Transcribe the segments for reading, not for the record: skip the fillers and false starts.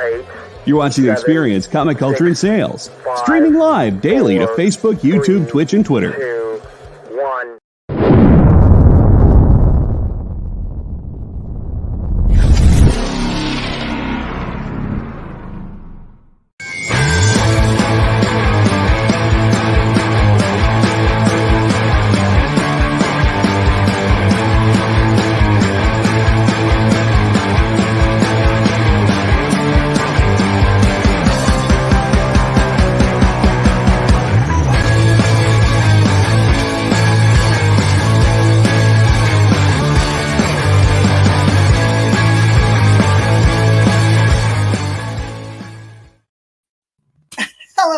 8. You're watching Experience Comic Culture and Sales. Streaming live daily to Facebook, YouTube, Twitch, and Twitter. 2, 1.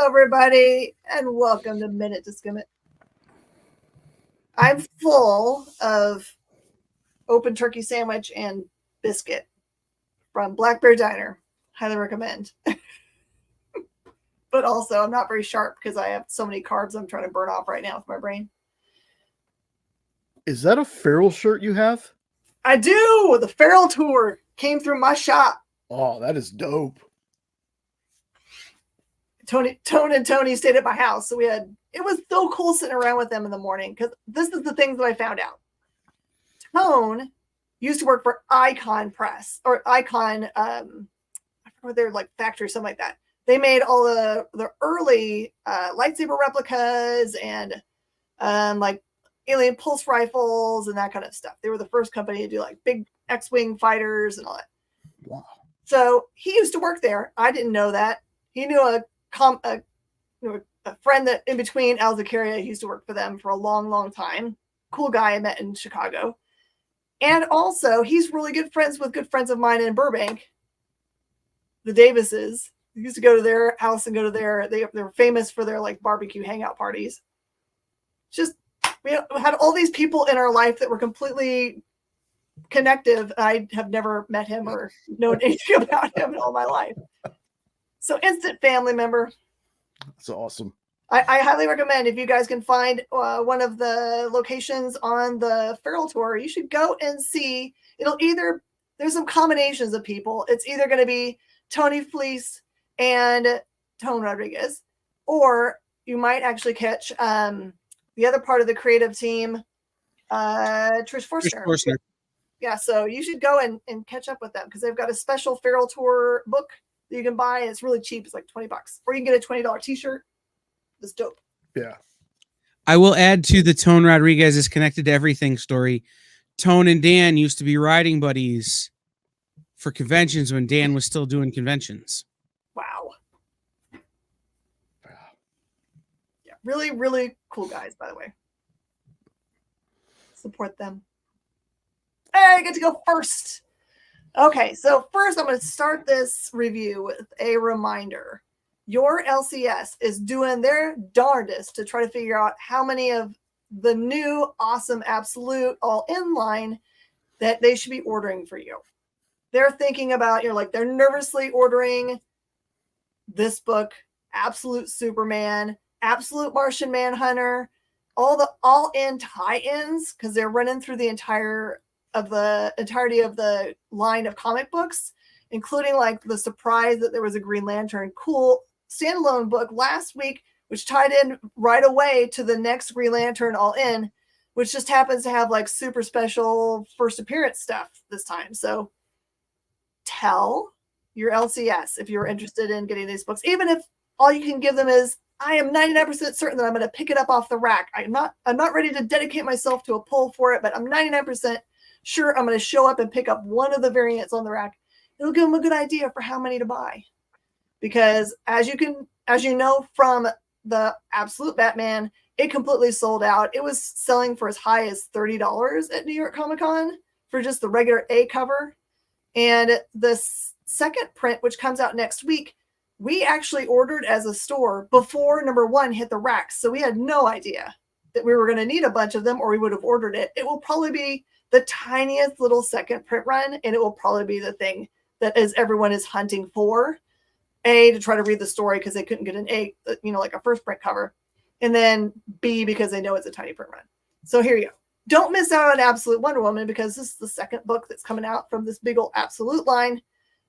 Everybody, and welcome to Minute to Skim It. I'm full of open turkey sandwich and biscuit from Black Bear Diner. Highly recommend. But also, I'm not very sharp because I have so many carbs I'm trying to burn off right now with my brain. Is that a Feral shirt you have? I do! The Feral Tour came through my shop. Oh, that is dope. Tone and Tony stayed at my house. So it was so cool sitting around with them in the morning because this is the things that I found out. Tone used to work for Icon Press or Icon, I forget their like factory or something like that. They made all the early lightsaber replicas and like alien pulse rifles and that kind of stuff. They were the first company to do like big X-Wing fighters and all that. Wow. So he used to work there. I didn't know that. He knew a friend that in between Al Zakaria used to work for them for a long time. Cool guy I met in Chicago. And also he's really good friends with good friends of mine in Burbank, the Davises. We used to go to their house and go to they were famous for their like barbecue hangout parties. Just we had all these people in our life that were completely connective. I have never met him or known anything about him in all my life. So instant family member. That's awesome. I highly recommend if you guys can find one of the locations on the Feral Tour, you should go and see. There's some combinations of people. It's either going to be Tony Fleece and Tone Rodriguez, or you might actually catch the other part of the creative team, Trish Forstner. Yeah, so you should go and catch up with them because they've got a special Feral Tour book that you can buy, and it's really cheap. It's like $20, or you can get a $20 t-shirt. It's dope. Yeah. I will add to the Tone Rodriguez is connected to everything story. Tone and Dan used to be riding buddies for conventions when Dan was still doing conventions. Wow. Yeah, really, really cool guys, by the way. Support them. Hey, I get to go first. Okay, so first I'm going to start this review with a reminder. Your LCS is doing their darndest to try to figure out how many of the new awesome absolute all-in line that they should be ordering for you. They're thinking about, they're nervously ordering this book, Absolute Superman, Absolute Martian Manhunter, all the all-in tie-ins, because they're running through the entirety of the line of comic books, including like the surprise that there was a Green Lantern cool standalone book last week, which tied in right away to the next Green Lantern all in, which just happens to have like super special first appearance stuff this time. So tell your LCS if you're interested in getting these books, even if all you can give them is, I am 99% certain that I'm going to pick it up off the rack. I'm not ready to dedicate myself to a pull for it, but I'm 99% sure I'm going to show up and pick up one of the variants on the rack. It'll give them a good idea for how many to buy. Because as you know from the Absolute Batman, it completely sold out. It was selling for as high as $30 at New York Comic Con for just the regular A cover. And the second print, which comes out next week, we actually ordered as a store before number 1 hit the racks. So we had no idea that we were going to need a bunch of them, or we would have ordered it. It will probably be the tiniest little second print run, and it will probably be the thing that everyone is hunting for. A, to try to read the story because they couldn't get an A, like a first print cover. And then B, because they know it's a tiny print run. So here you go. Don't miss out on Absolute Wonder Woman because this is the second book that's coming out from this big old Absolute line.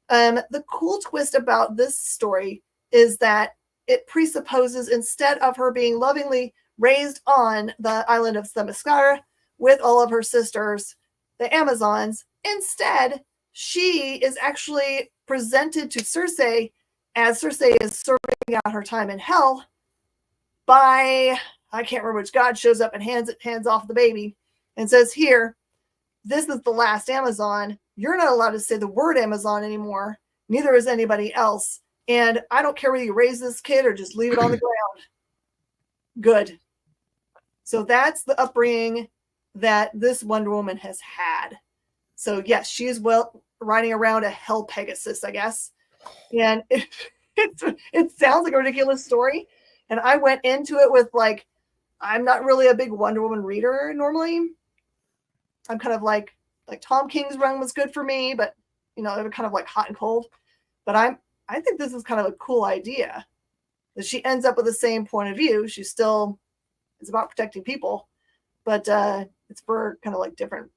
The cool twist about this story is that it presupposes, instead of her being lovingly raised on the island of Themyscira with all of her sisters, the Amazons, instead, she is actually presented to Circe as Circe is serving out her time in hell by, I can't remember which god, shows up and hands off the baby and says, here, this is the last Amazon. You're not allowed to say the word Amazon anymore. Neither is anybody else. And I don't care whether you raise this kid or just leave it on the ground. Good. So that's the upbringing that this Wonder Woman has had. So yes, she is riding around a hell Pegasus, I guess. And it sounds like a ridiculous story. And I went into it with like, I'm not really a big Wonder Woman reader normally. I'm kind of like Tom King's run was good for me, but you know, they were kind of like hot and cold. But I think this is kind of a cool idea that she ends up with the same point of view. She still is about protecting people, but it's for kind of like different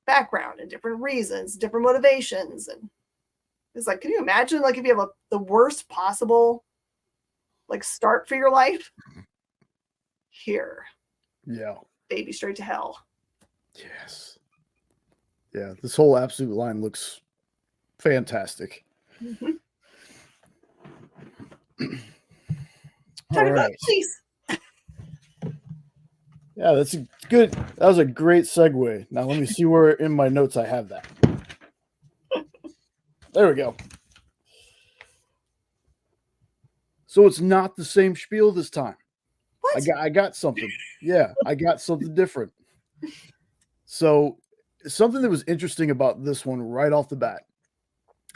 background and different reasons, different motivations. And it's like, can you imagine like if you have the worst possible like start for your life? Here. Yeah. Baby straight to hell. Yes. Yeah, this whole absolute line looks fantastic. Mm-hmm. All right. Please. Yeah, that's good. That was a great segue. Now let me see where in my notes I have that. There we go. So it's not the same spiel this time. What? I got something. Yeah, I got something different. So something that was interesting about this one right off the bat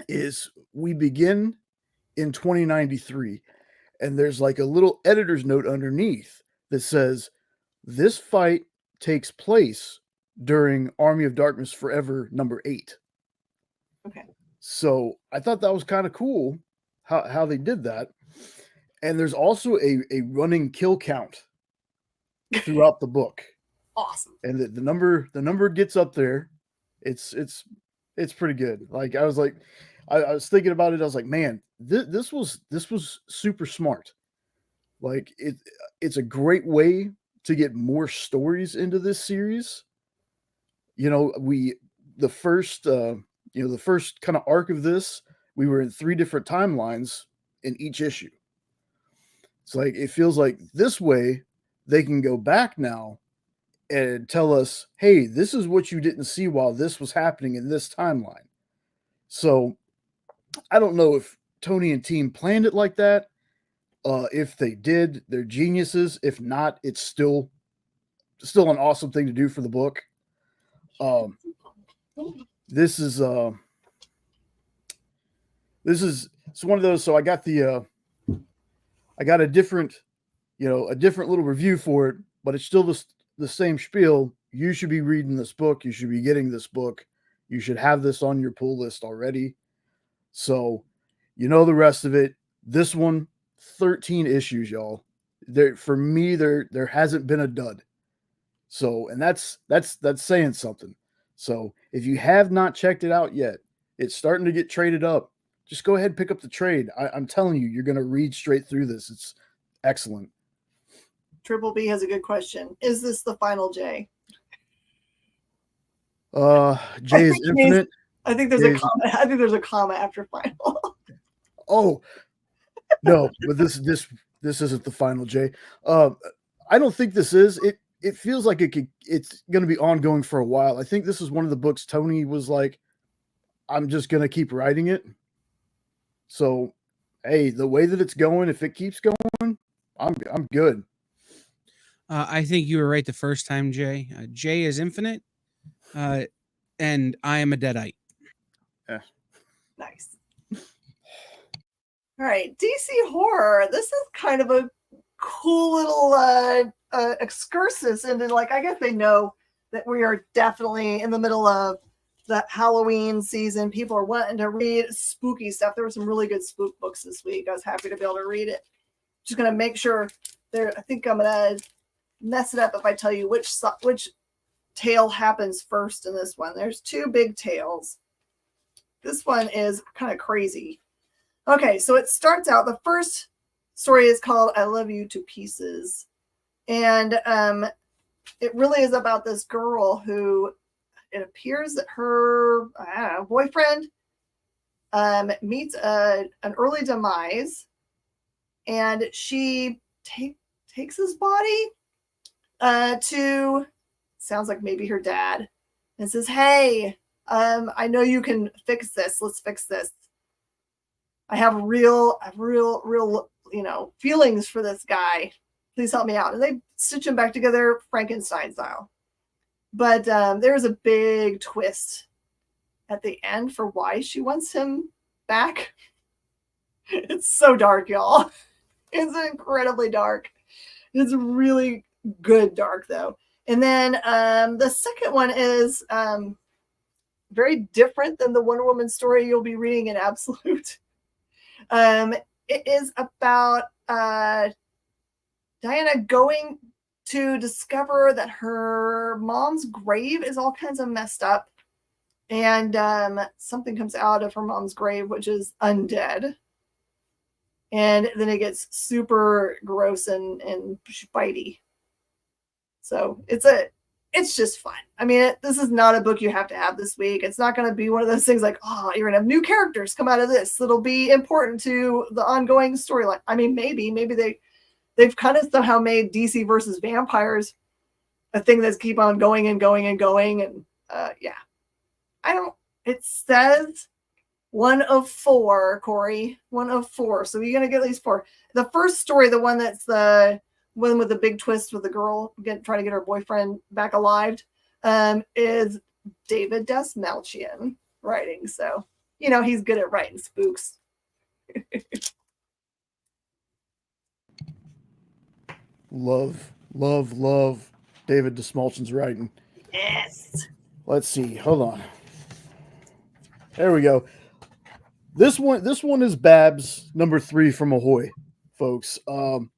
is we begin in 2093, and there's like a little editor's note underneath that says this fight takes place during Army of Darkness Forever #8. Okay. So I thought that was kind of cool how they did that. And there's also a running kill count throughout the book. Awesome. And the number gets up there. It's pretty good. Like I was thinking about it. I was like, man, this was super smart. Like it's a great way to get more stories into this series. You know, the first kind of arc of this, we were in 3 different timelines in each issue. It's like it feels like this way they can go back now and tell us, hey, this is what you didn't see while this was happening in this timeline. So I don't know if Tony and team planned it like that. If they did, they're geniuses. If not, it's still an awesome thing to do for the book. This is it's one of those. So I got a different little review for it, but it's still the same spiel. You should be reading this book. You should be getting this book. You should have this on your pull list already. So, you know the rest of it. This one, 13 issues, y'all. For me, there hasn't been a dud. So, and that's saying something. So, if you have not checked it out yet, it's starting to get traded up. Just go ahead and pick up the trade. I'm telling you, you're going to read straight through this. It's excellent. Triple B has a good question. Is this the final J? J is infinite. I think there's a comma. I think there's a comma after final. Oh no, but this isn't the final J. I don't think this is. It feels like it's going to be ongoing for a while. I think this is one of the books Tony was like, I'm just going to keep writing it. So, hey, the way that it's going, if it keeps going, I'm good. I think you were right the first time, Jay. J is infinite, and I am a deadite. Yeah. Nice. All right, DC horror. This is kind of a cool little excursus into, like, I guess they know that we are definitely in the middle of the Halloween season. People are wanting to read spooky stuff. There were some really good spook books this week. I was happy to be able to read it. Just gonna make sure there. I think I'm gonna mess it up if I tell you which tale happens first in this one. There's 2 big tales. This one is kind of crazy. Okay, so it starts out, the first story is called I Love You to Pieces. And it really is about this girl who, it appears that her boyfriend meets an early demise, and she takes his body to, sounds like maybe her dad, and says, hey, I know you can fix this. Let's fix this. I have real, feelings for this guy. Please help me out. And they stitch him back together Frankenstein style. But there's a big twist at the end for why she wants him back. It's so dark, y'all. It's incredibly dark. It's really good dark, though. And then the second one is very different than the Wonder Woman story you'll be reading in Absolute. It is about Diana going to discover that her mom's grave is all kinds of messed up. And something comes out of her mom's grave, which is undead. And then it gets super gross and bitey. So it's just fun. I mean, this is not a book you have to have this week. It's not going to be one of those things like, oh, you're going to have new characters come out of this that'll be important to the ongoing storyline. I mean, maybe they've kind of somehow made DC versus vampires a thing that's keep on going and going and going. And it says 1 of 4, Corey, 1 of 4. So you're going to get at least 4. The first story, the one that's the one with the big twist with the girl trying to get her boyfriend back alive, is David Desmalchian writing. So, he's good at writing spooks. Love David Desmalchian's writing. Yes. Let's see. Hold on. There we go. This one is Babs number 3 from Ahoy, folks. And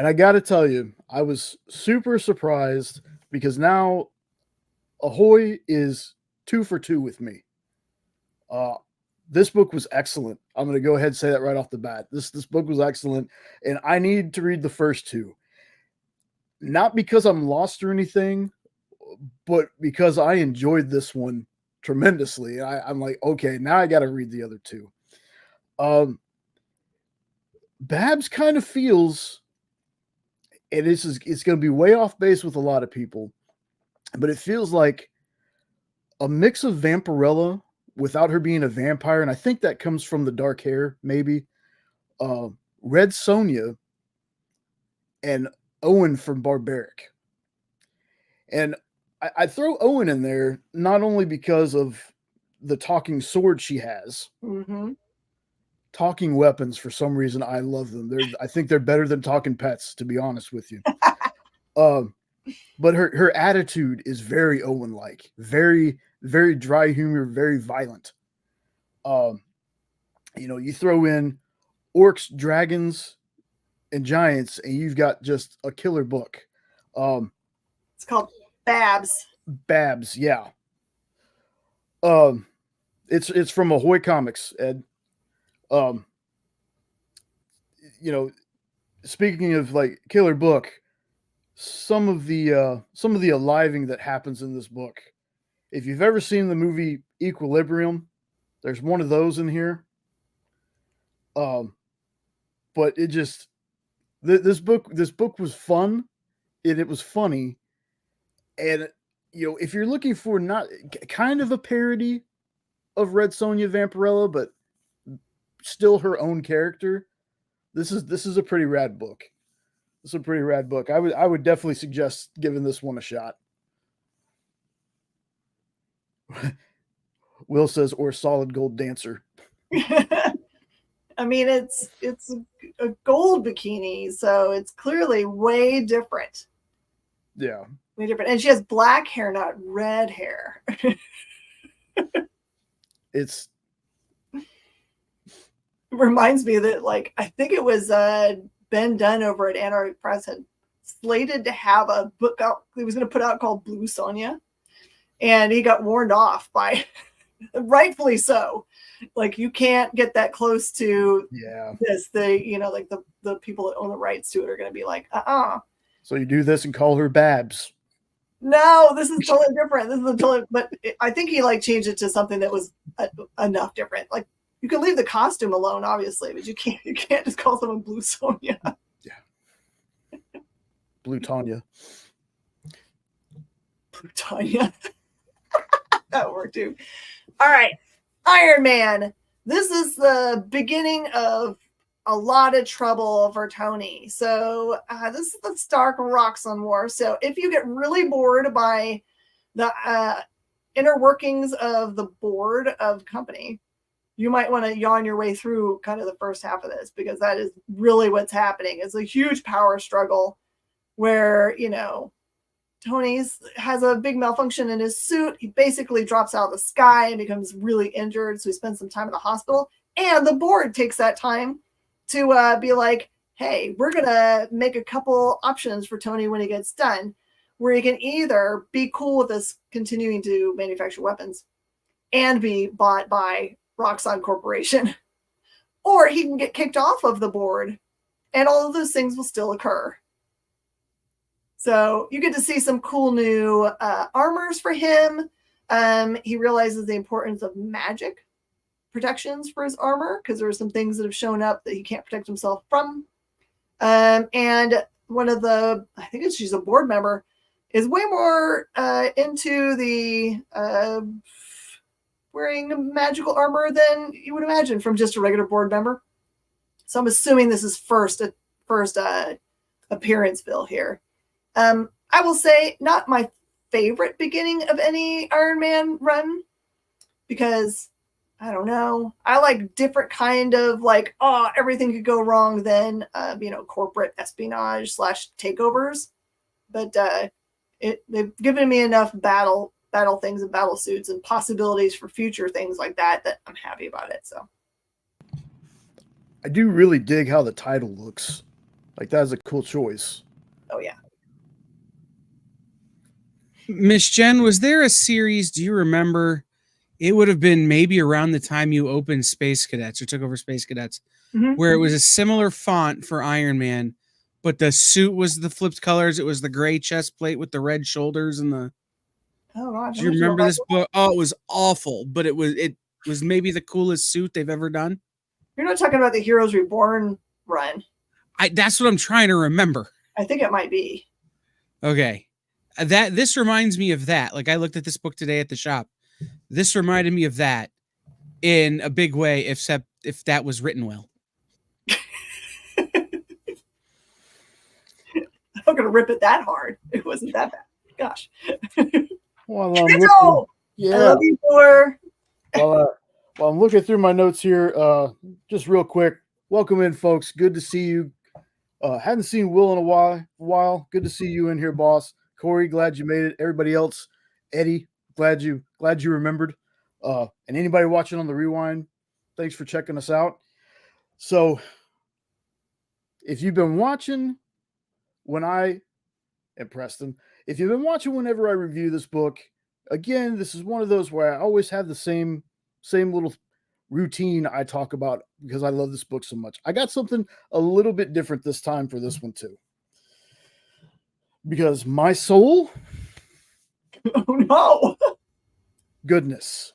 I got to tell you, I was super surprised because now Ahoy is 2 for 2 with me. This book was excellent. I'm going to go ahead and say that right off the bat. This book was excellent, and I need to read the first 2. Not because I'm lost or anything, but because I enjoyed this one tremendously. I'm like, okay, now I got to read the other 2. Babs kind of feels, and it's going to be way off base with a lot of people, but it feels like a mix of Vampirella without her being a vampire, and I think that comes from the dark hair, maybe. Red Sonja and Owen from Barbaric. And I throw Owen in there not only because of the talking sword she has. Mm-hmm. Talking weapons, for some reason, I love them. I think they're better than talking pets, to be honest with you. But her attitude is very Owen-like, very, very dry humor, very violent. You throw in orcs, dragons, and giants, and you've got just a killer book. It's called Babs. Babs, yeah. It's from Ahoy Comics, Ed. Speaking of like killer book, some of the aliving that happens in this book. If you've ever seen the movie Equilibrium, there's one of those in here. But it just this book was fun, and it was funny, and if you're looking for not kind of a parody of Red Sonja Vampirella, but still her own character, this is a pretty rad book. It's a pretty rad book. I would definitely suggest giving this one a shot. Will says, or Solid Gold Dancer. I mean, it's a gold bikini, so it's clearly way different. Yeah. Way different. And she has black hair, not red hair. It reminds me that, like, I think it was Ben Dunn over at Anarchy Press had slated to have a book out he was going to put out called Blue Sonja, and he got warned off by rightfully so. Like you can't get that close to this. Like the people that own the rights to it are going to be like, So you do this and call her Babs. No, this is totally different. This is totally, but I think he like changed it to something that was enough different. Like you can leave the costume alone, obviously, but you can't just call someone Blue Sonia. Yeah. Blue Tanya. Blue Tanya. That worked too. All right. Iron Man. This is the beginning of a lot of trouble for Tony. So this is the Stark Roxxon War. So if you get really bored by the inner workings of the board of company, you might want to yawn your way through kind of the first half of this, because that is really what's happening. It's a huge power struggle where, Tony has a big malfunction in his suit. He basically drops out of the sky and becomes really injured. So he spends some time in the hospital, and the board takes that time to be like, hey, we're going to make a couple options for Tony when he gets done, where he can either be cool with us continuing to manufacture weapons and be bought by Roxxon Corporation, or he can get kicked off of the board, and all of those things will still occur. So you get to see some cool new armors for him. He realizes the importance of magic protections for his armor, because there are some things that have shown up that he can't protect himself from. And one of the, I think she's a board member, is way more into the wearing magical armor than you would imagine from just a regular board member. So I'm assuming this is first appearance bill here. I will say not my favorite beginning of any Iron Man run, because I don't know. I like different kind of like, everything could go wrong than, corporate espionage / takeovers. But they've given me enough battle things and battle suits and possibilities for future things like that I'm happy about it. So I do really dig how the title looks. Like that is a cool choice. Oh yeah. Miss Jen, was there a series, do you remember? It would have been maybe around the time you opened Space Cadets or took over Space Cadets, where it was a similar font for Iron Man, but the suit was the flipped colors. It was the gray chest plate with the red shoulders and the. Oh God! Do you remember this book? Oh, it was awful, but it was maybe the coolest suit they've ever done. You're not talking about the Heroes Reborn run. That's what I'm trying to remember. I think it might be. Okay. This reminds me of that. Like I looked at this book today at the shop. This reminded me of that in a big way, except if that was written well. I'm not going to rip it that hard. It wasn't that bad. Gosh. Well, I love you, Thor. While I'm looking through my notes here, just real quick, welcome in, folks. Good to see you. Hadn't seen Will in a while. Good to see you in here, boss. Corey, glad you made it. Everybody else, Eddie, glad you remembered. And anybody watching on the rewind, thanks for checking us out. So if you've been watching and Preston, if you've been watching whenever I review this book, again, this is one of those where I always have the same little routine I talk about because I love this book so much. I got something a little bit different this time for this one too. Because my soul, oh no, goodness,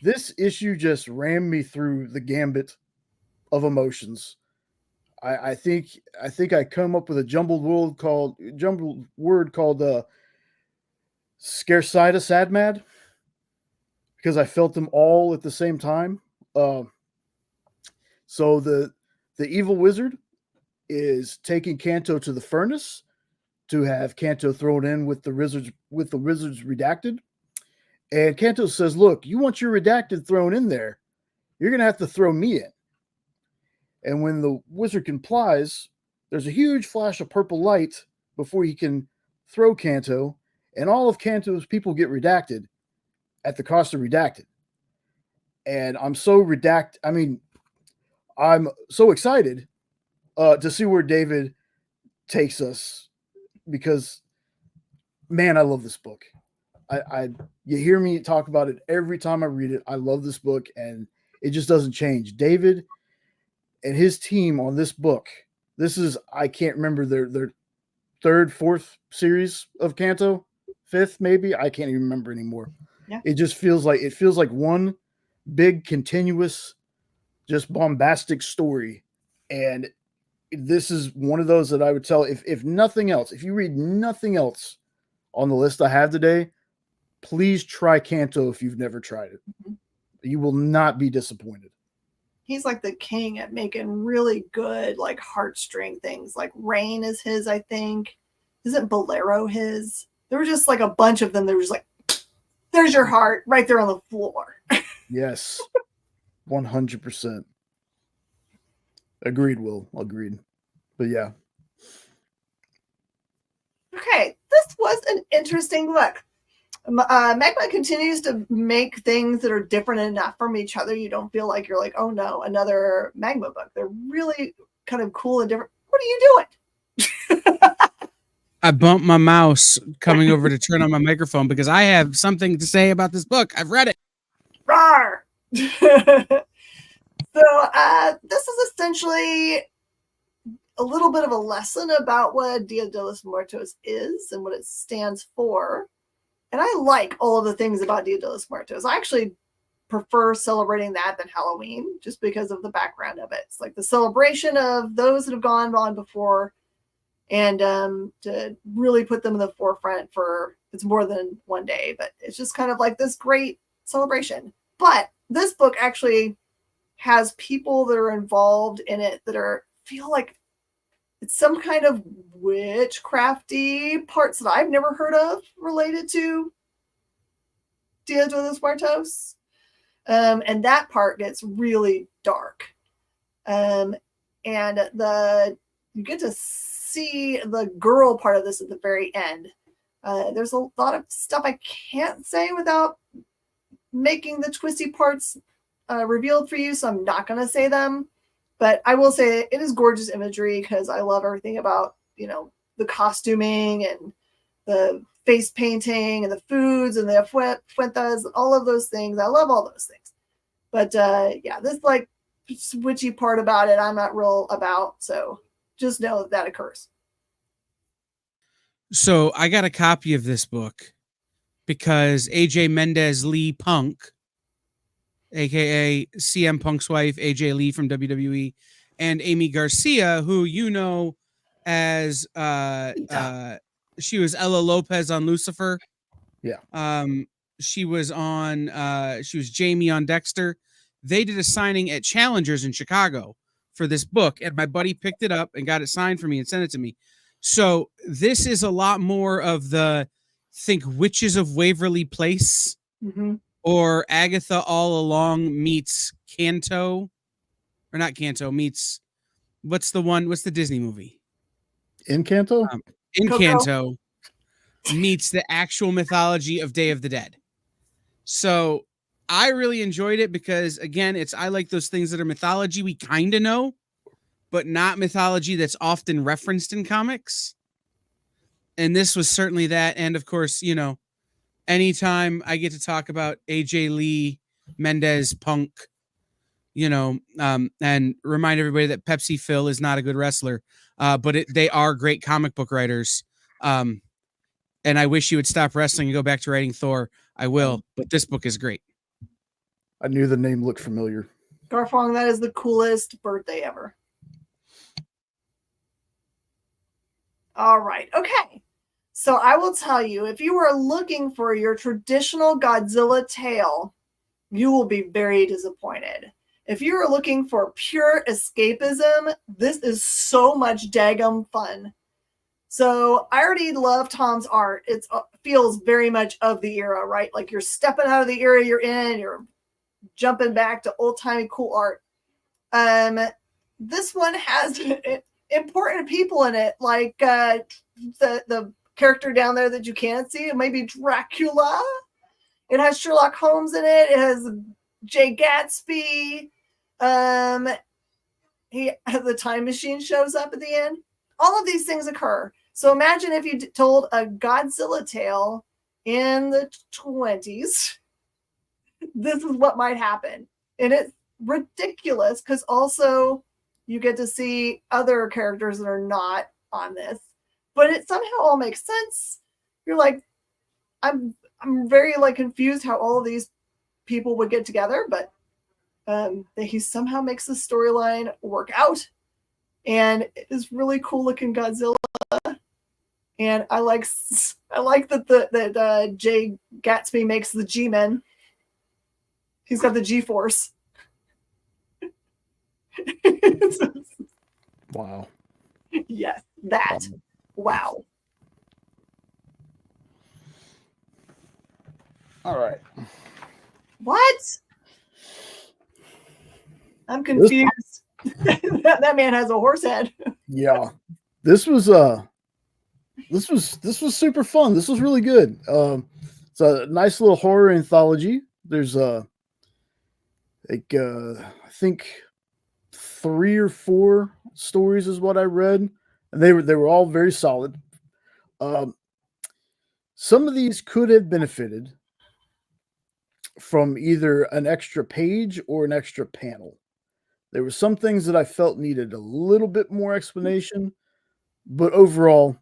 this issue just ran me through the gambit of emotions. I think I come up with a jumbled word called scarcita sad mad, because I felt them all at the same time. So the evil wizard is taking Kanto to the furnace to have Kanto thrown in with the wizards redacted. And Kanto says, look, you want your redacted thrown in there, you're going to have to throw me in. And when the wizard complies, there's a huge flash of purple light before he can throw Kanto, and all of Kanto's people get redacted at the cost of redacted. And I'm so excited to see where David takes us, because, man, I love this book. You hear me talk about it every time I read it. I love this book, and it just doesn't change. David and his team on this book. This is, I can't remember their third, fourth series of Kanto, fifth maybe. I can't even remember anymore. Yeah. It just feels like one big continuous, just bombastic story, and this is one of those that I would tell, if nothing else, if you read nothing else on the list I have today, please try Kanto if you've never tried it. Mm-hmm. You will not be disappointed. He's like the king at making really good, like, heartstring things. Like Rain is his, I think. Isn't Bolero his? There were just like a bunch of them that were just like, there's your heart right there on the floor. Yes. 100%. Agreed, Will. Agreed. But yeah. Okay, this was an interesting look. Magma continues to make things that are different enough from each other. You don't feel like you're like, oh no, another Magma book. They're really kind of cool and different. What are you doing? I bumped my mouse coming over to turn on my microphone because I have something to say about this book. I've read it. Rawr! So this is essentially a little bit of a lesson about what Dia de los Muertos is and what it stands for. And I like all of the things about Dia de los Muertos. I actually prefer celebrating that than Halloween just because of the background of it. It's like the celebration of those that have gone on before, and to really put them in the forefront for, it's more than one day, but it's just kind of like this great celebration. But this book actually has people that are involved in it that feel like it's some kind of witchcrafty parts that I've never heard of related to Dia de los Muertos. And that part gets really dark. And you get to see the girl part of this at the very end. There's a lot of stuff I can't say without making the twisty parts revealed for you, so I'm not going to say them. But I will say it is gorgeous imagery because I love everything about, the costuming and the face painting and the foods and the fuentas, all of those things. I love all those things. But yeah, this like witchy part about it, I'm not real about. So just know that occurs. So I got a copy of this book because AJ Mendez Lee Punk, aka CM Punk's wife, AJ Lee from WWE, and Amy Garcia, who you know as she was Ella Lopez on Lucifer. Yeah. She was Jamie on Dexter. They did a signing at Challengers in Chicago for this book, and my buddy picked it up and got it signed for me and sent it to me. So this is a lot more of the think Witches of Waverly Place. Mm-hmm. Or Agatha All Along meets Kanto, or not Kanto, meets what's the Disney movie? Encanto? Encanto meets the actual mythology of Day of the Dead. So I really enjoyed it because, again, I like those things that are mythology we kind of know, but not mythology that's often referenced in comics. And this was certainly that. And of course, anytime I get to talk about AJ Lee, Mendez, Punk, and remind everybody that Pepsi Phil is not a good wrestler, but they are great comic book writers. And I wish you would stop wrestling and go back to writing Thor. I will, but this book is great. I knew the name looked familiar. Garfong, that is the coolest birthday ever. All right. Okay. So I will tell you, if you are looking for your traditional Godzilla tale, you will be very disappointed. If you are looking for pure escapism, this is so much daggum fun. So I already love Tom's art. It feels very much of the era, right? Like you're stepping out of the era you're in, you're jumping back to old-timey cool art. This one has important people in it, like the character down there that you can't see. It might be Dracula. It has Sherlock Holmes in it. It has Jay Gatsby. The time machine shows up at the end. All of these things occur. So imagine if you told a Godzilla tale in the 20s, this is what might happen. And it's ridiculous because also you get to see other characters that are not on this, but it somehow all makes sense. You're like, I'm very like confused how all of these people would get together, but he somehow makes the storyline work out, and it is really cool looking Godzilla. And I like that Jay Gatsby makes the G-Men. He's got the G-Force. Wow. Yes, that. Wow. All right. What? I'm confused. that man has a horse head. Yeah. This was super fun. This was really good. It's a nice little horror anthology. There's I think 3 or 4 stories is what I read, and they were all very solid. Some of these could have benefited from either an extra page or an extra panel. There were some things that I felt needed a little bit more explanation, but overall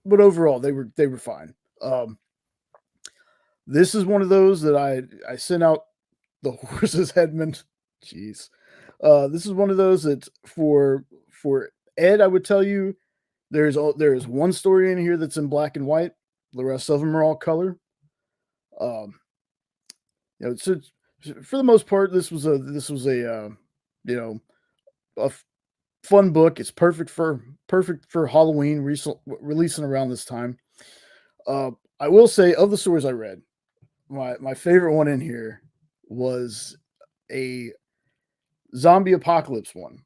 they were fine. This is one of those that I sent out the horse's headman. Jeez. This is one of those that for Ed, I would tell you there is one story in here that's in black and white. The rest of them are all color. So for the most part, this was a fun book. It's perfect for Halloween releasing around this time. I will say, of the stories I read, my favorite one in here was a zombie apocalypse one.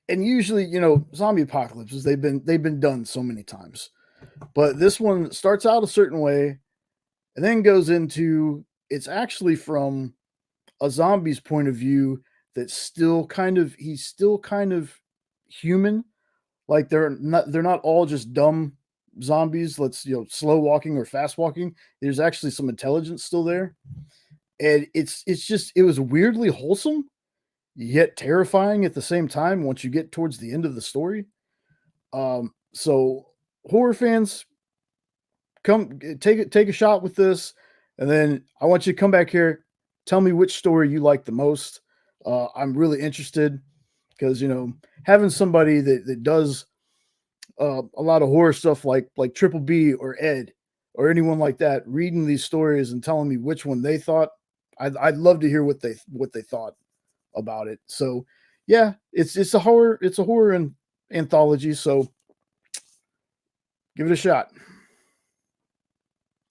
And usually, zombie apocalypses, they've been done so many times. But this one starts out a certain way and then goes into, it's actually from a zombie's point of view that's he's still kind of human. Like they're not all just dumb zombies, slow walking or fast walking. There's actually some intelligence still there. And it was weirdly wholesome, yet terrifying at the same time once you get towards the end of the story. So horror fans, come take a shot with this, and then I want you to come back here, tell me which story you like the most. I'm really interested because having somebody that does a lot of horror stuff like Triple B or Ed or anyone like that reading these stories and telling me which one they thought, I'd love to hear what they thought about it. So yeah, it's a horror anthology, so give it a shot.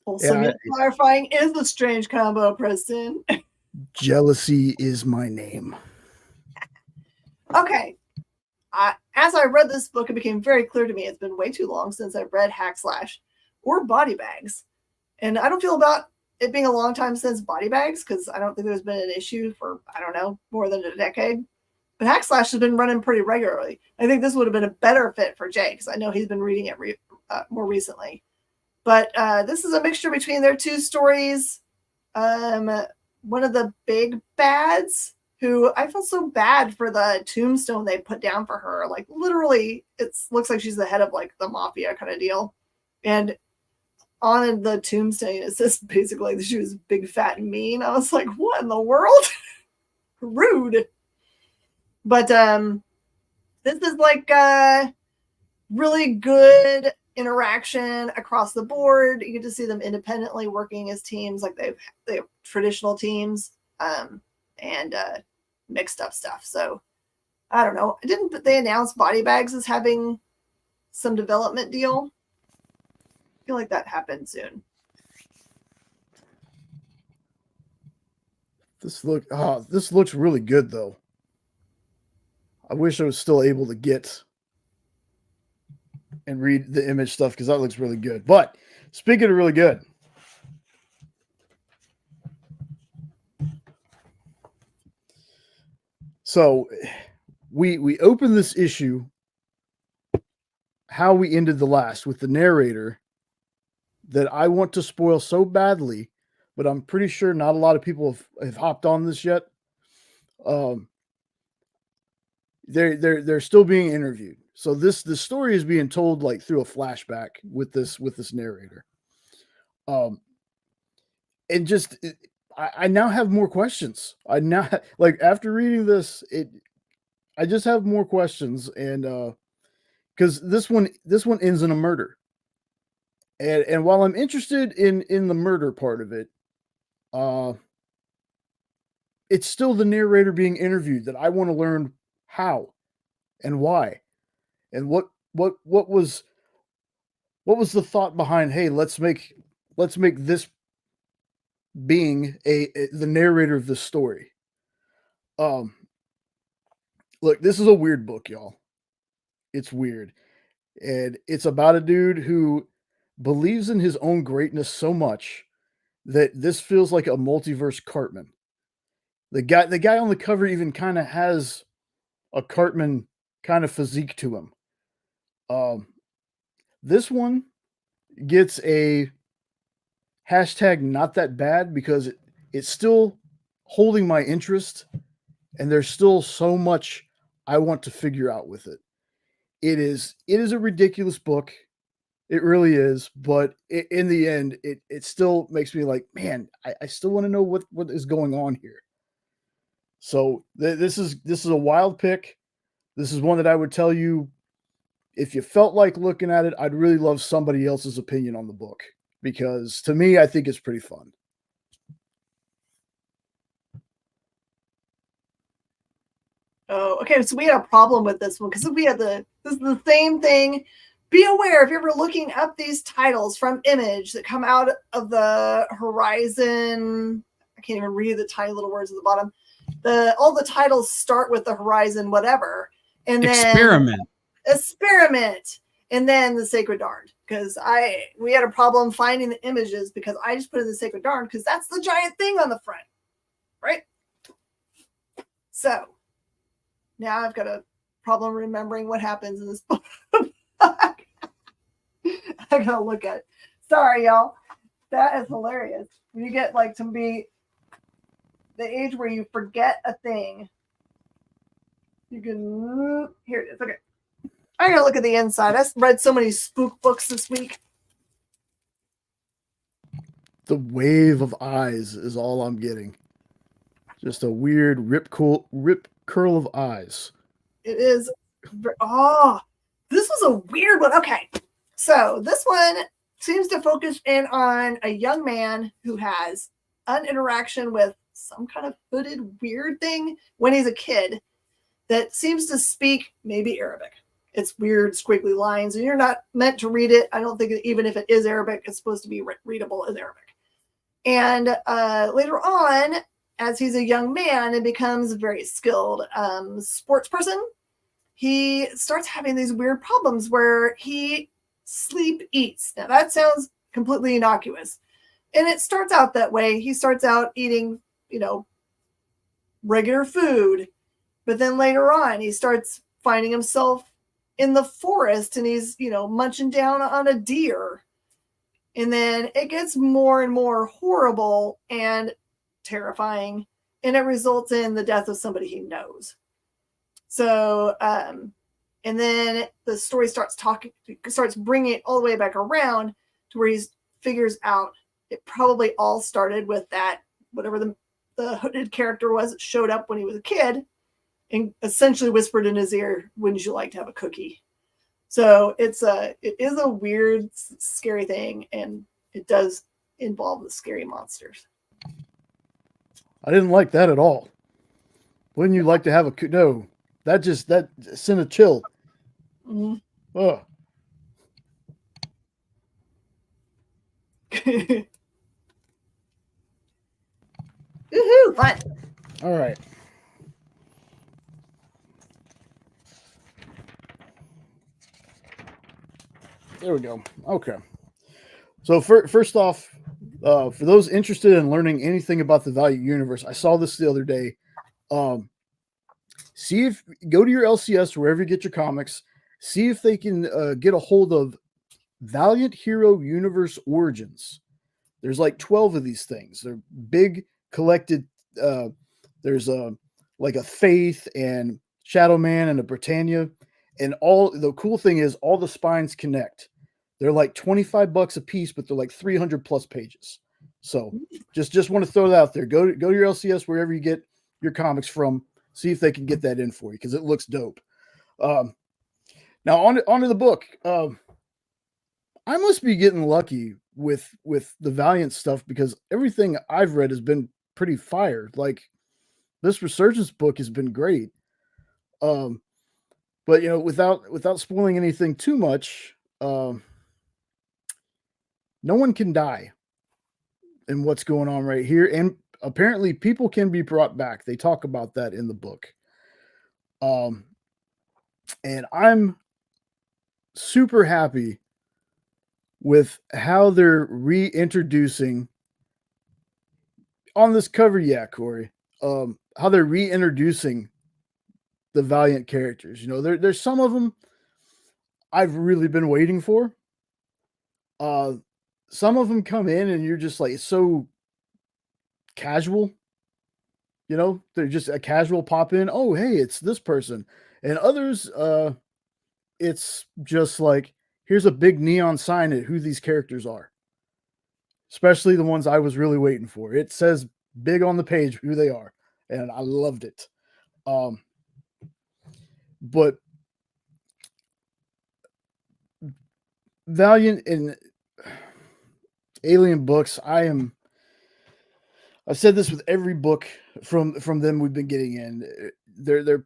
Also, clarifying is a strange combo, Preston. Jealousy is my name. Okay. As I read this book, it became very clear to me it's been way too long since I've read Hack Slash or Body Bags. And I don't feel about it being a long time since Body Bags because I don't think there's been an issue for, more than a decade. But Hack Slash has been running pretty regularly. I think this would have been a better fit for Jay because I know he's been reading it more recently. But this is a mixture between their 2 stories. One of the big bads, who I feel so bad for the tombstone they put down for her. Like literally, it looks like she's the head of like the mafia kind of deal. And on the tombstone, it says basically that she was big, fat, and mean. I was like, what in the world? Rude. But this is like really good interaction across the board. You get to see them independently working as teams, like they have traditional teams and mixed up stuff. So I don't know. Didn't they announce Body Bags as having some development deal? I feel like that happened soon. This looks really good though. I wish I was still able to get and read the image stuff because that looks really good. But speaking of really good, so we opened this issue how we ended the last, with the narrator that I want to spoil so badly, but I'm pretty sure not a lot of people have hopped on this yet. They're still being interviewed. So the story is being told like through a flashback with this narrator. And just I now have more questions. I now like after reading this, I just have more questions, and because this one ends in a murder. And while I'm interested in the murder part of it, it's still the narrator being interviewed that I want to learn how and why, and what was the thought behind, hey, let's make this being the narrator of this story. Look, this is a weird book, y'all. It's weird, and it's about a dude who believes in his own greatness so much that this feels like a multiverse Cartman. The guy on the cover even kind of has a Cartman kind of physique to him. This one gets a hashtag not that bad because it's still holding my interest, and there's still so much I want to figure out with it. It is a ridiculous book. It really is, but in the end, it still makes me like, man, I still want to know what is going on here. So this is a wild pick. This is one that I would tell you, if you felt like looking at it, I'd really love somebody else's opinion on the book, because to me, I think it's pretty fun. Oh, okay. So we had a problem with this one because this is the same thing. Be aware if you're ever looking up these titles from Image that come out of the Horizon. I can't even read the tiny little words at the bottom. All the titles start with the Horizon whatever, and then experiment, and then the Sacred Darn. Because we had a problem finding the images because I just put in the Sacred Darn because that's the giant thing on the front, right? So now I've got a problem remembering what happens in this book. I gotta look at it. Sorry, y'all. That is hilarious. When you get like to be the age where you forget a thing, you can. Here it is. Okay. I gotta look at the inside. I read so many spook books this week. The wave of eyes is all I'm getting. Just a weird rip curl of eyes. It is. Oh, this was a weird one. Okay. So this one seems to focus in on a young man who has an interaction with some kind of hooded weird thing when he's a kid that seems to speak maybe Arabic. It's weird squiggly lines, and you're not meant to read it. I don't think that even if it is Arabic, it's supposed to be readable as Arabic. And later on, as he's a young man and becomes a very skilled sports person, he starts having these weird problems where he sleep eats. Now that sounds completely innocuous. And it starts out that way. He starts out eating, regular food. But then later on, he starts finding himself in the forest and he's, munching down on a deer. And then it gets more and more horrible and terrifying. And it results in the death of somebody he knows. So, and then the story starts bringing it all the way back around to where he figures out it probably all started with that, whatever the hooded character was that showed up when he was a kid and essentially whispered in his ear, "Wouldn't you like to have a cookie?" So it is a weird, scary thing, and it does involve the scary monsters. I didn't like that at all. Wouldn't you like to have a no? That sent a chill. Mm-hmm. Oh. Woohoo! Fun. All right. There we go. Okay. So first off, for those interested in learning anything about the Value universe, I saw this the other day. Go to your LCS, wherever you get your comics, see if they can get a hold of Valiant Hero Universe Origins. There's like 12 of these things. They're big collected. There's like a Faith and Shadow Man and a Britannia. And all the cool thing is all the spines connect. They're like $25 a piece, but they're like 300 plus pages. So just want to throw that out there. Go to your LCS, wherever you get your comics from. See if they can get that in for you, because it looks dope. Now onto the book. I must be getting lucky with the Valiant stuff, because everything I've read has been pretty fire. Like, this Resurgence book has been great. But without spoiling anything too much, no one can die in what's going on right here, and apparently people can be brought back. They talk about that in the book. And I'm super happy with how they're reintroducing on this cover. Yeah, Corey. How they're reintroducing the Valiant characters. There's some of them I've really been waiting for. Some of them come in and you're just like, it's so casual. They're just a casual pop in. Oh, hey, it's this person. And others, it's just like, here's a big neon sign at who these characters are. Especially the ones I was really waiting for. It says big on the page who they are. And I loved it. But Valiant and Alien books, I've said this with every book from them we've been getting in. They're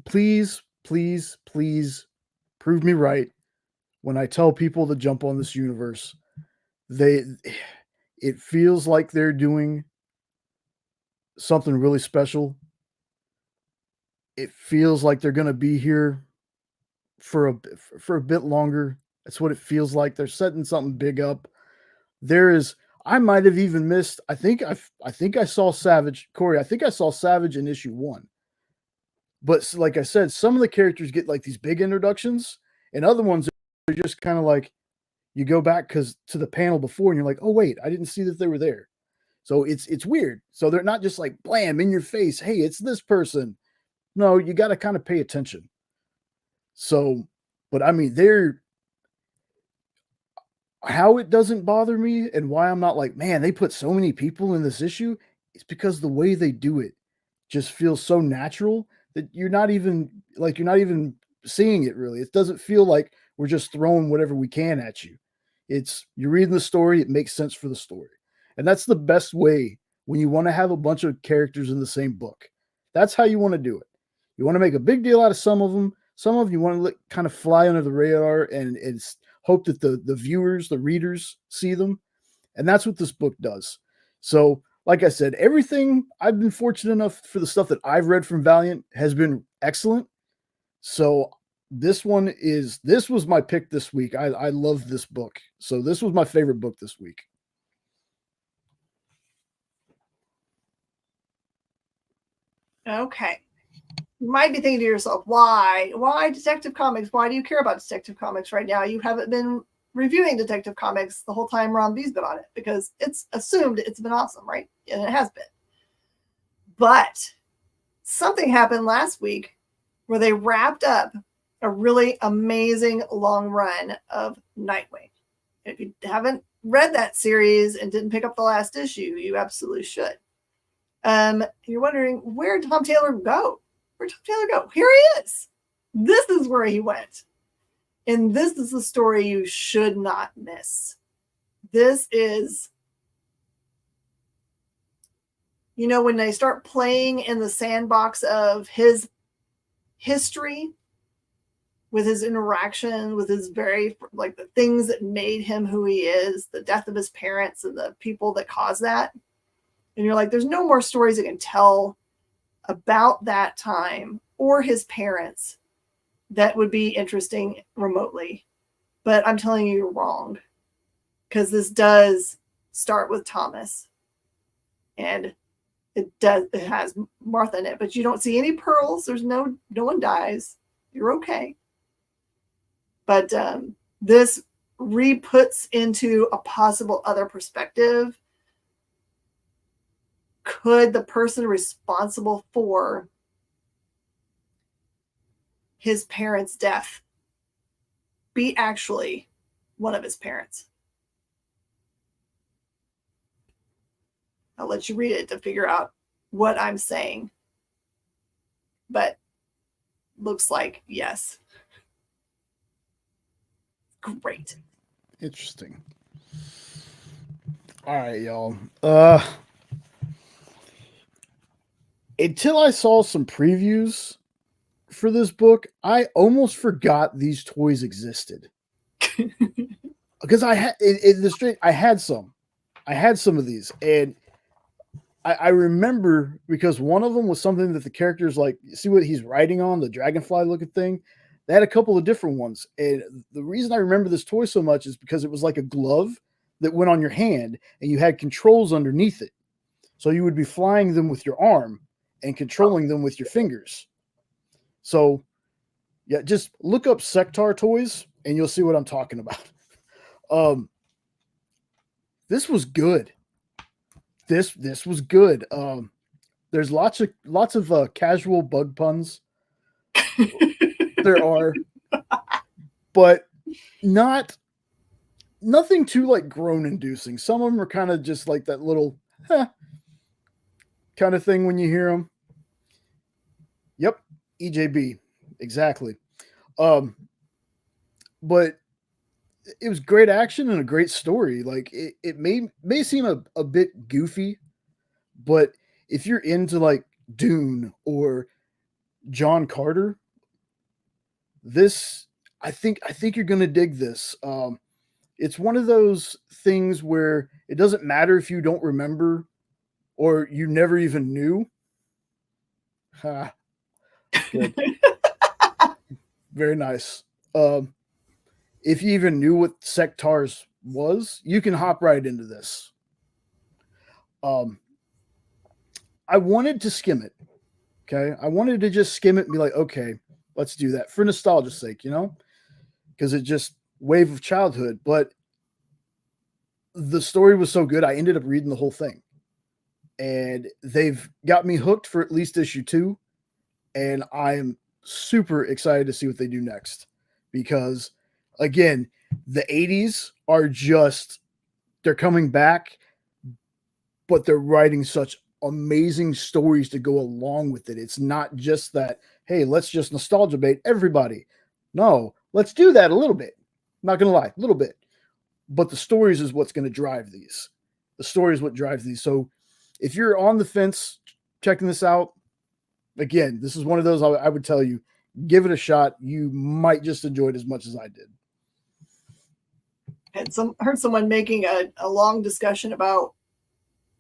please prove me right when I tell people to jump on this universe. It feels like they're doing something really special. It feels like they're going to be here for a bit longer. That's what it feels like. They're setting something big up. I might have even missed. I think I saw Savage, Corey. I think I saw Savage in issue 1. But like I said, some of the characters get like these big introductions, and other ones are just kind of like, you go back to the panel before and you're like, oh wait, I didn't see that they were there. So it's weird. So they're not just like blam in your face. Hey, it's this person. No, you got to kind of pay attention. So, but I mean, how it doesn't bother me and why I'm not like, man, they put so many people in this issue, it's because the way they do it just feels so natural that you're not even seeing it really. It doesn't feel like we're just throwing whatever we can at you. You're reading the story, it makes sense for the story. And that's the best way when you want to have a bunch of characters in the same book. That's how you want to do it. You want to make a big deal out of some of them. Some of you want to kind of fly under the radar and hope that the viewers, the readers see them. And that's what this book does. So, like I said, everything I've been fortunate enough for the stuff that I've read from Valiant has been excellent. So this was my pick this week. I love this book. So this was my favorite book this week. Okay. You might be thinking to yourself, why Detective Comics? Why do you care about Detective Comics right now? You haven't been reviewing Detective Comics the whole time Ron B's been on it, because it's assumed it's been awesome, right? And it has been. But something happened last week where they wrapped up a really amazing long run of Nightwing. If you haven't read that series and didn't pick up the last issue, you absolutely should. You're wondering, where did Tom Taylor go? Where'd Tom Taylor go? Here he is. This is where he went. And this is the story you should not miss. This is, when they start playing in the sandbox of his history, with his interaction, with his the things that made him who he is, the death of his parents and the people that caused that. And you're like, there's no more stories I can tell about that time or his parents that would be interesting remotely. But I'm telling you, you're wrong. Because this does start with Thomas. And it has Martha in it. But you don't see any pearls. There's no one dies. You're okay. But this re-puts into a possible other perspective. Could the person responsible for his parents' death be actually one of his parents? I'll let you read it to figure out what I'm saying. But looks like yes. Great. Interesting. All right, y'all. Until I saw some previews for this book, I almost forgot these toys existed. Because I had in the street, I had some of these, and I remember because one of them was something that the characters like. See what he's riding on, the dragonfly looking thing. They had a couple of different ones, and the reason I remember this toy so much is because it was like a glove that went on your hand, and you had controls underneath it, so you would be flying them with your arm and controlling them with your fingers. So, yeah, just look up Sectar toys, and you'll see what I'm talking about. This was good. This was good. There's lots of casual bug puns. There are, but nothing too like groan inducing. Some of them are kind of just like that little kind of thing when you hear them. Yep, EJB, exactly. But it was great action and a great story. Like it may seem a bit goofy, but if you're into like Dune or John Carter, this I think you're gonna dig this. It's one of those things where it doesn't matter if you don't remember or you never even knew. Ha. Good. Very nice. If you even knew what Sectars was, you can hop right into this. I wanted to skim it. Okay. I wanted to just skim it and be like, okay, let's do that for nostalgia's sake, because it just wave of childhood. But the story was so good, I ended up reading the whole thing. And they've got me hooked for at least issue 2. And I'm super excited to see what they do next. Because, again, the 80s are they're coming back, but they're writing such amazing stories to go along with it. It's not just that, hey, let's just nostalgia bait everybody. No, let's do that a little bit. Not going to lie, a little bit. But the stories is what's going to drive these. The story is what drives these. So if you're on the fence checking this out, again, this is one of those I would tell you, give it a shot. You might just enjoy it as much as I did. Heard someone making a long discussion about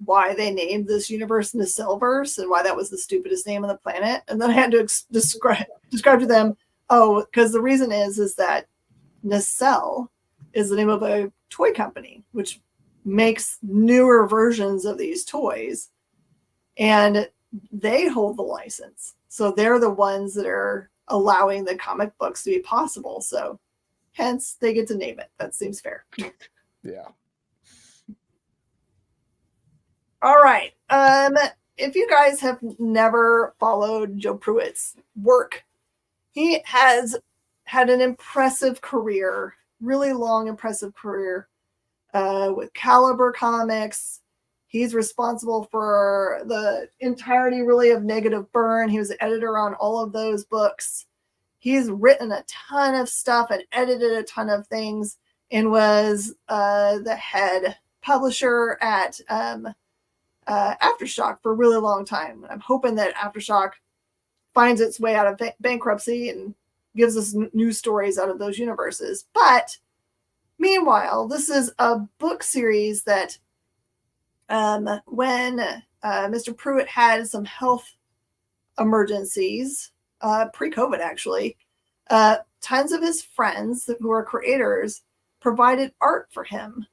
why they named this universe Nacelleverse and why that was the stupidest name on the planet. And then I had to describe to them, because the reason is that Nacelle is the name of a toy company, which makes newer versions of these toys. And they hold the license. So they're the ones that are allowing the comic books to be possible. So hence they get to name it. That seems fair. Yeah. All right. If you guys have never followed Joe Pruitt's work, he has had an impressive career, really long, impressive career with Caliber Comics. He's responsible for the entirety, really, of Negative Burn. He was the editor on all of those books. He's written a ton of stuff and edited a ton of things and was the head publisher at Aftershock for a really long time. I'm hoping that Aftershock finds its way out of bankruptcy and gives us new stories out of those universes. But meanwhile, this is a book series that when Mr. Pruitt had some health emergencies, pre-COVID actually, tons of his friends who are creators provided art for him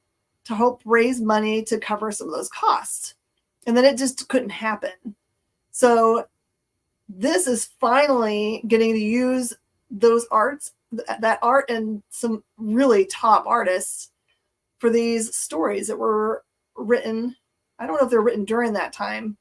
to help raise money to cover some of those costs. And then it just couldn't happen. So this is finally getting to use those arts that art and some really top artists for these stories that were written. I don't know if they're written during that time,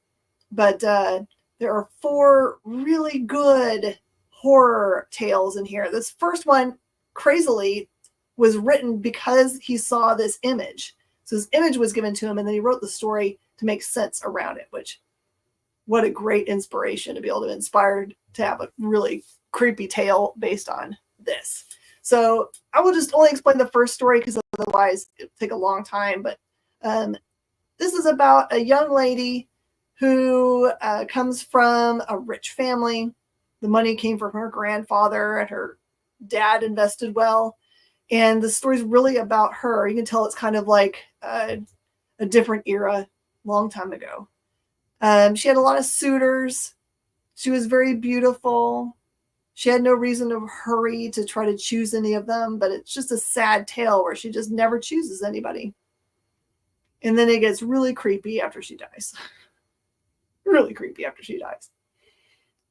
but there are 4 really good horror tales in here. This first one, crazily, was written because he saw this image. So this image was given to him, and then he wrote the story to make sense around it, which, what a great inspiration to be able to inspire to have a really creepy tale based on this. So I will just only explain the first story because otherwise it would take a long time. But this is about a young lady who comes from a rich family. The money came from her grandfather, and her dad invested well. And the story's really about her. You can tell it's kind of like a different era, long time ago. She had a lot of suitors. She was very beautiful. She had no reason to hurry to try to choose any of them, but it's just a sad tale where she just never chooses anybody. And then it gets really creepy after she dies. Really creepy after she dies.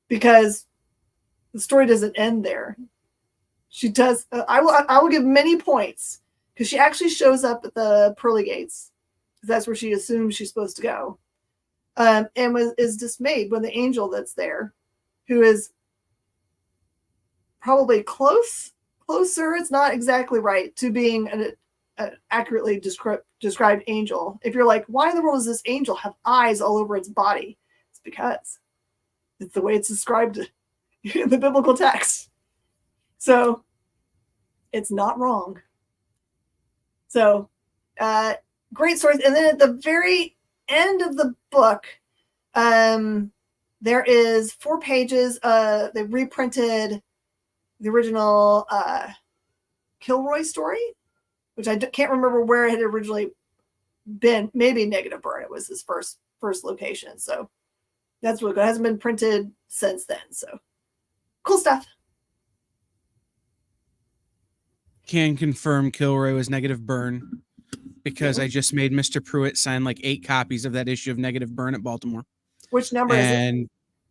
Because the story doesn't end there. She does. I will give many points because she actually shows up at the pearly gates. That's where she assumes she's supposed to go. And is dismayed when the angel that's there, who is probably closer, it's not exactly right, to being an accurately described angel. If you're like, why in the world does this angel have eyes all over its body? It's because it's the way it's described in the biblical text. So it's not wrong. So great stories. And then at the very end of the book, there is 4 pages. They reprinted the original Kilroy story, which I can't remember where it had originally been. Maybe Negative Burn. It was his first location. So that's really good. It hasn't been printed since then. So cool stuff. Can confirm Kilroy was Negative Burn because I just made Mr. Pruitt sign like 8 copies of that issue of Negative Burn at Baltimore. Which number is it?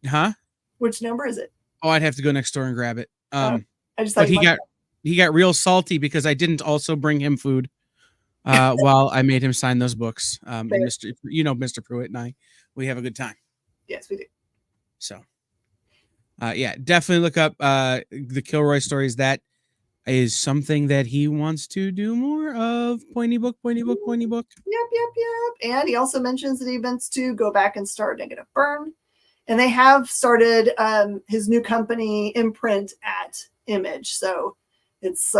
Huh? Which number is it? Oh, I'd have to go next door and grab it. I just thought but he got real salty because I didn't also bring him food while I made him sign those books. And Mr. Pruitt and I, we have a good time. Yes, we do. So, yeah, definitely look up the Kilroy stories. That is something that he wants to do more of. Pointy book. Yep. And he also mentions that he wants to go back and start Negative Burn. And they have started his new company imprint at Image. So it's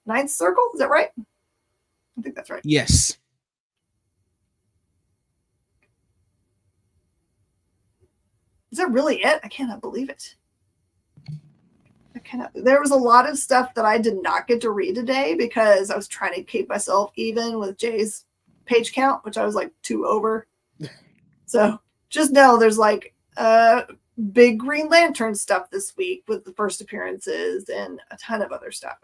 Ninth Circle. Is that right? I think that's right. Yes. Is that really it? I cannot believe it. There was a lot of stuff that I did not get to read today because I was trying to keep myself even with Jay's page count, which I was like 2 over. So just know there's like big Green Lantern stuff this week with the first appearances and a ton of other stuff.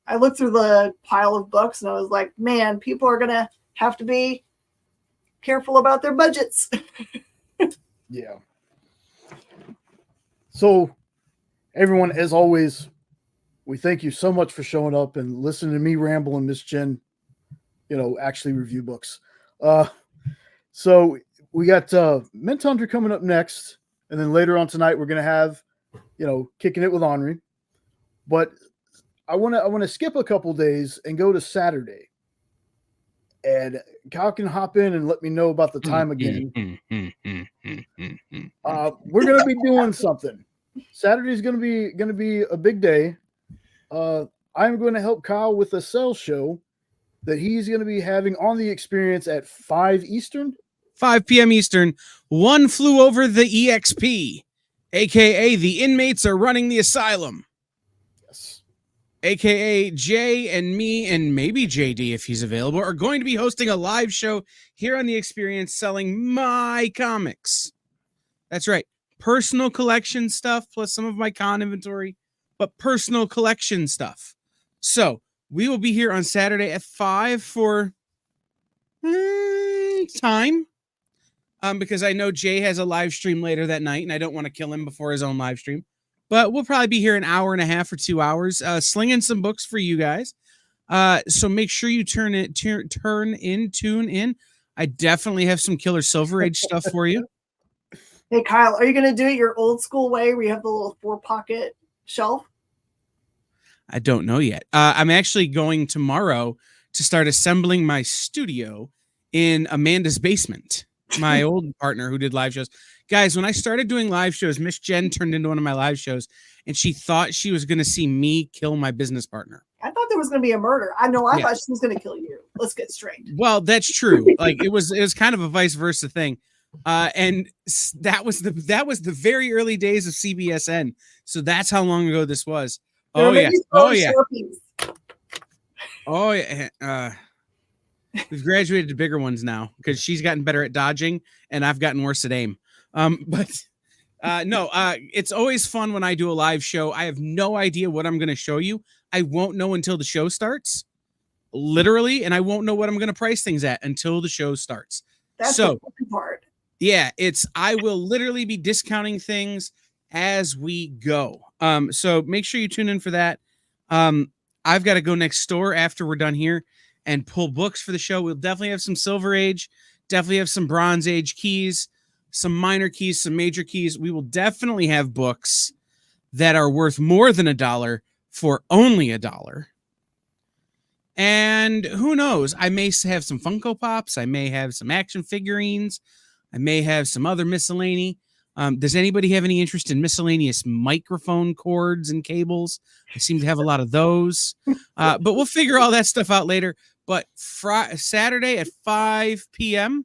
I looked through the pile of books and I was like, man, people are going to have to be careful about their budgets. Yeah. So, everyone, as always, we thank you so much for showing up and listening to me ramble and Miss Jen, actually review books. So we got Mint Hunter coming up next, and then later on tonight we're gonna have, Kicking It with Henri. But I wanna skip a couple days and go to Saturday. And Kyle can hop in and let me know about the time again. We're gonna be doing something. Saturday's gonna be a big day. I'm going to help Kyle with a cell show that he's going to be having on the Experience at 5 Eastern. 5 p.m. Eastern. One Flew Over the EXP, a.k.a. The Inmates Are Running the Asylum. Yes. A.k.a. Jay and me and maybe JD, if he's available, are going to be hosting a live show here on the Experience selling my comics. That's right. Personal collection stuff plus some of my con inventory, but personal collection stuff. So we will be here on Saturday at 5 for time. Because I know Jay has a live stream later that night and I don't want to kill him before his own live stream. but we'll probably be here an hour and a half or 2 hours, slinging some books for you guys. So make sure you tune in. I definitely have some Killer Silver Age stuff for you. Hey, Kyle, are you going to do it your old school way where you have the little 4-pocket shelf? I don't know yet. I'm actually going tomorrow to start assembling my studio in Amanda's basement, my old partner who did live shows. Guys, when I started doing live shows, Miss Jen turned into one of my live shows, and she thought she was going to see me kill my business partner. I thought there was going to be a murder. I thought she was going to kill you. Let's get straight. Well, that's true. Like it was kind of a vice versa thing. And that was the very early days of CBSN. So that's how long ago this was. Oh yeah. Oh yeah. Oh yeah. We've graduated to bigger ones now because she's gotten better at dodging and I've gotten worse at aim. It's always fun when I do a live show. I have no idea what I'm going to show you. I won't know until the show starts, literally, and I won't know what I'm going to price things at until the show starts. That's the part. Yeah, I will literally be discounting things as we go. So make sure you tune in for that. I've got to go next door after we're done here and pull books for the show. We'll definitely have some Silver Age, definitely have some Bronze Age keys, some minor keys, some major keys. We will definitely have books that are worth more than $1 for only $1. And who knows? I may have some Funko Pops. I may have some action figurines. I may have some other miscellany. Does anybody have any interest in miscellaneous microphone cords and cables? I seem to have a lot of those. But we'll figure all that stuff out later. But Saturday at 5 p.m.,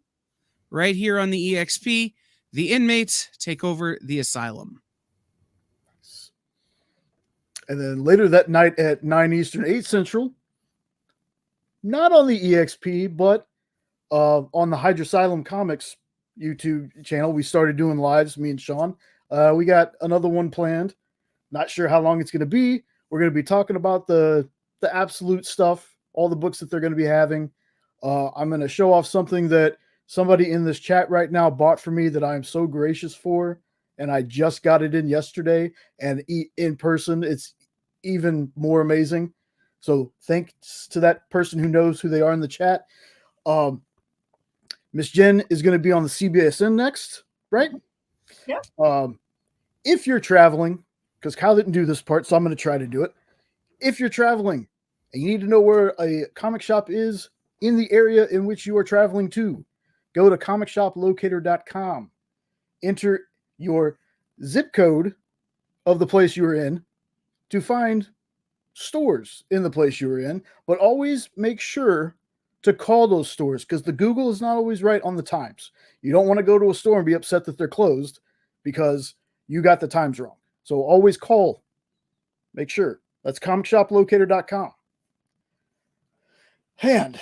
right here on the EXP, the inmates take over the asylum. And then later that night at 9 Eastern, 8 Central, not on the EXP, but on the Hydrosylum Comics YouTube channel, we started doing lives, me and Sean. We got another one planned. Not sure how long it's going to be. We're going to be talking about the absolute stuff, all the books that they're going to be having. I'm going to show off something that somebody in this chat right now bought for me that I am so gracious for. And I just got it in yesterday, and in person, it's even more amazing. So thanks to that person who knows who they are in the chat. Miss Jen is going to be on the CBSN next, right? Yeah. If you're traveling, because Kyle didn't do this part, so I'm going to try to do it. If you're traveling and you need to know where a comic shop is in the area in which you are traveling to, go to comicshoplocator.com. Enter your zip code of the place you are in to find stores in the place you are in, but always make sure to call those stores because the Google is not always right on the times. You don't want to go to a store and be upset that they're closed because you got the times wrong. So always call. Make sure. That's comicshoplocator.com. And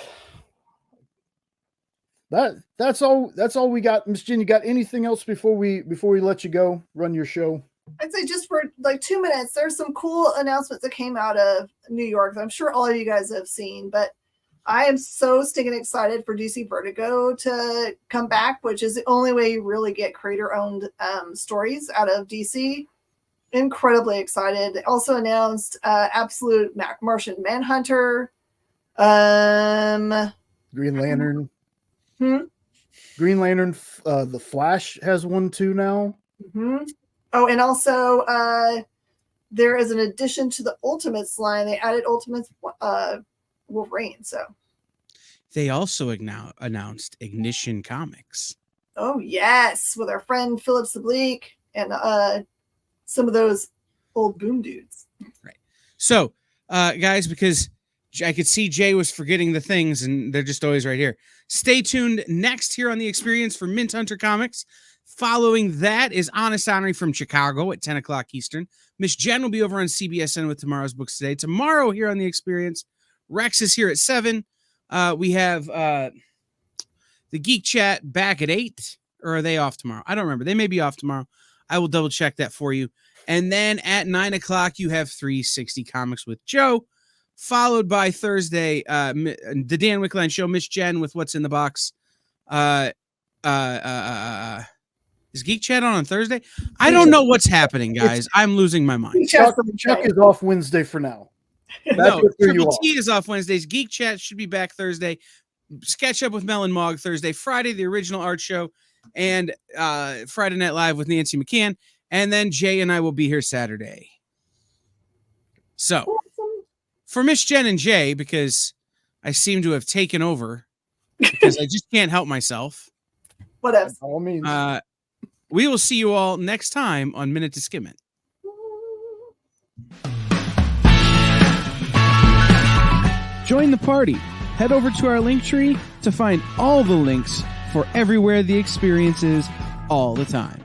that's all we got. Miss Jen, you got anything else before we let you go run your show? I'd say just for like 2 minutes, there's some cool announcements that came out of New York that I'm sure all of you guys have seen, but I am so stinking excited for DC Vertigo to come back, which is the only way you really get creator-owned stories out of DC. Incredibly excited. They also announced Absolute Martian Manhunter. Green Lantern. Hmm? Green Lantern. The Flash has one too now. Mm-hmm. Oh, and also there is an addition to the Ultimates line. They added Ultimates Wolverine. So they also announced Ignition Comics. Oh yes, with our friend Philip Sableek and some of those old boom dudes. Right. So, guys, because I could see Jay was forgetting the things, and they're just always right here. Stay tuned next here on The Experience for Mint Hunter Comics. Following that is Honest Honorary from Chicago at 10 o'clock Eastern. Miss Jen will be over on CBSN with tomorrow's books today. Tomorrow here on The Experience, Rex is here at 7. We have the Geek Chat back at 8. Or are they off tomorrow? I don't remember. They may be off tomorrow. I will double check that for you. And then at 9 o'clock, you have 360 Comics with Joe, followed by Thursday, the Dan Wickline Show, Miss Jen with What's in the Box. Is Geek Chat on Thursday? I don't know what's happening, guys. I'm losing my mind. Chuck is off Wednesday for now. No, Triple T is off Wednesdays. Geek Chat should be back Thursday. Sketch Up with Mel and Mog Thursday. Friday, the original art show. And Friday Night Live with Nancy McCann. And then Jay and I will be here Saturday. So, for Miss Jen and Jay, because I seem to have taken over, because I just can't help myself. What else? By all means. We will see you all next time on Minute to Skim It. Join the party. Head over to our link tree to find all the links for everywhere the experience is all the time.